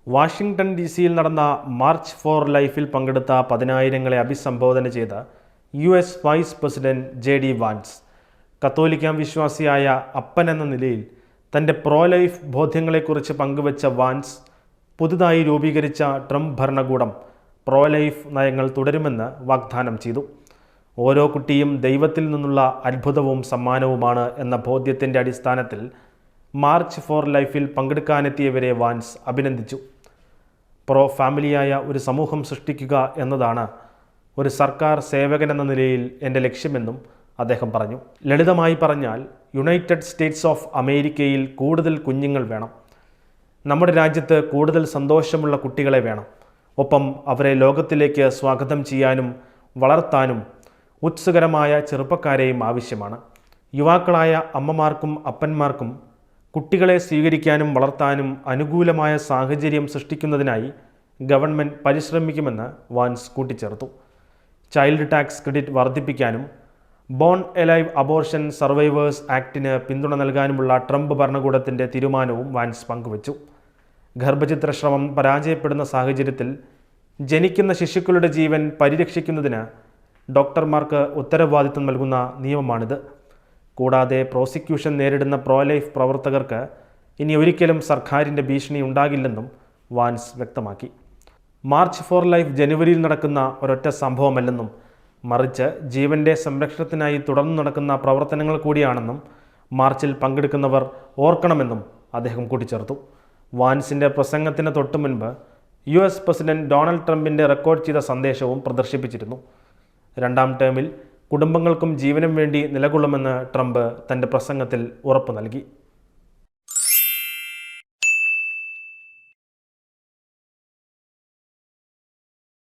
Washington DC-യിൽ നടന്ന March four ലൈഫിൽ പങ്കെടുത്ത പതിനായിരങ്ങളെ അഭിസംബോധന ചെയ്ത US vice president JD Vance കത്തോലിക്ക വിശ്വാസിയായ അപ്പൻ എന്ന നിലയിൽ തൻ്റെ പ്രോ ലൈഫ് ബോധ്യങ്ങളെക്കുറിച്ച് പങ്കുവച്ച വാൻസ് പുതുതായി രൂപീകരിച്ച ട്രംപ് ഭരണകൂടം പ്രോ ലൈഫ് നയങ്ങൾ തുടരുമെന്ന് വാഗ്ദാനം ചെയ്തു. ഓരോ കുട്ടിയും ദൈവത്തിൽ നിന്നുള്ള അത്ഭുതവും സമ്മാനവുമാണ് എന്ന ബോധ്യത്തിൻ്റെ അടിസ്ഥാനത്തിൽ മാർച്ച് ഫോർ ലൈഫിൽ പങ്കെടുക്കാനെത്തിയവരെ വാൻസ് അഭിനന്ദിച്ചു. പ്രോ ഫാമിലിയായ ഒരു സമൂഹം സൃഷ്ടിക്കുക എന്നതാണ് ഒരു സർക്കാർ സേവകൻ എന്ന നിലയിൽ എൻ്റെ ലക്ഷ്യമെന്നും അദ്ദേഹം പറഞ്ഞു. ലളിതമായി പറഞ്ഞാൽ യുണൈറ്റഡ് സ്റ്റേറ്റ്സ് ഓഫ് അമേരിക്കയിൽ കൂടുതൽ കുഞ്ഞുങ്ങൾ വേണം. നമ്മുടെ രാജ്യത്ത് കൂടുതൽ സന്തോഷമുള്ള കുട്ടികളെ വേണം. ഒപ്പം അവരെ ലോകത്തിലേക്ക് സ്വാഗതം ചെയ്യാനും വളർത്താനും ഉത്സുകരമായ ചെറുപ്പക്കാരെയും ആവശ്യമാണ്. യുവാക്കളായ അമ്മമാർക്കും അപ്പന്മാർക്കും കുട്ടികളെ സ്വീകരിക്കാനും വളർത്താനും അനുകൂലമായ സാഹചര്യം സൃഷ്ടിക്കുന്നതിനായി ഗവൺമെൻറ് പരിശ്രമിക്കുമെന്ന് വാൻസ് കൂട്ടിച്ചേർത്തു. ചൈൽഡ് ടാക്സ് ക്രെഡിറ്റ് വർദ്ധിപ്പിക്കാനും ബോൺ എലൈവ് അബോർഷൻ സർവൈവേഴ്സ് ആക്ടിന് പിന്തുണ നൽകാനുമുള്ള ട്രംപ് ഭരണകൂടത്തിൻ്റെ തീരുമാനവും വാൻസ് പങ്കുവച്ചു. ഗർഭചിത്ര ശ്രമം പരാജയപ്പെടുന്ന സാഹചര്യത്തിൽ ജനിക്കുന്ന ശിശുക്കളുടെ ജീവൻ പരിരക്ഷിക്കുന്നതിന് ഡോക്ടർമാർക്ക് ഉത്തരവാദിത്വം നൽകുന്ന നിയമമാണിത്. കൂടാതെ പ്രോസിക്യൂഷൻ നേരിടുന്ന പ്രോ ലൈഫ് പ്രവർത്തകർക്ക് ഇനി ഒരിക്കലും സർക്കാരിൻ്റെ ഭീഷണി ഉണ്ടാകില്ലെന്നും വാൻസ് വ്യക്തമാക്കി. മാർച്ച് ഫോർ ലൈഫ് ജനുവരിയിൽ നടക്കുന്ന ഒരൊറ്റ സംഭവമല്ലെന്നും മറിച്ച് ജീവൻ്റെ സംരക്ഷണത്തിനായി തുടർന്നു നടക്കുന്ന പ്രവർത്തനങ്ങൾ കൂടിയാണെന്നും മാർച്ചിൽ പങ്കെടുക്കുന്നവർ ഓർക്കണമെന്നും അദ്ദേഹം കൂട്ടിച്ചേർത്തു. വാൻസിൻ്റെ പ്രസംഗത്തിന് തൊട്ടു മുൻപ് US പ്രസിഡന്റ് ഡൊണാൾഡ് ട്രംപിൻ്റെ റെക്കോർഡ് ചെയ്ത സന്ദേശവും പ്രദർശിപ്പിച്ചിരുന്നു. രണ്ടാം ടേമിൽ കുടുംബങ്ങൾക്കും ജീവനും വേണ്ടി നിലകൊള്ളുമെന്ന് ട്രംപ് തൻ്റെ പ്രസംഗത്തിൽ ഉറപ്പു നൽകി.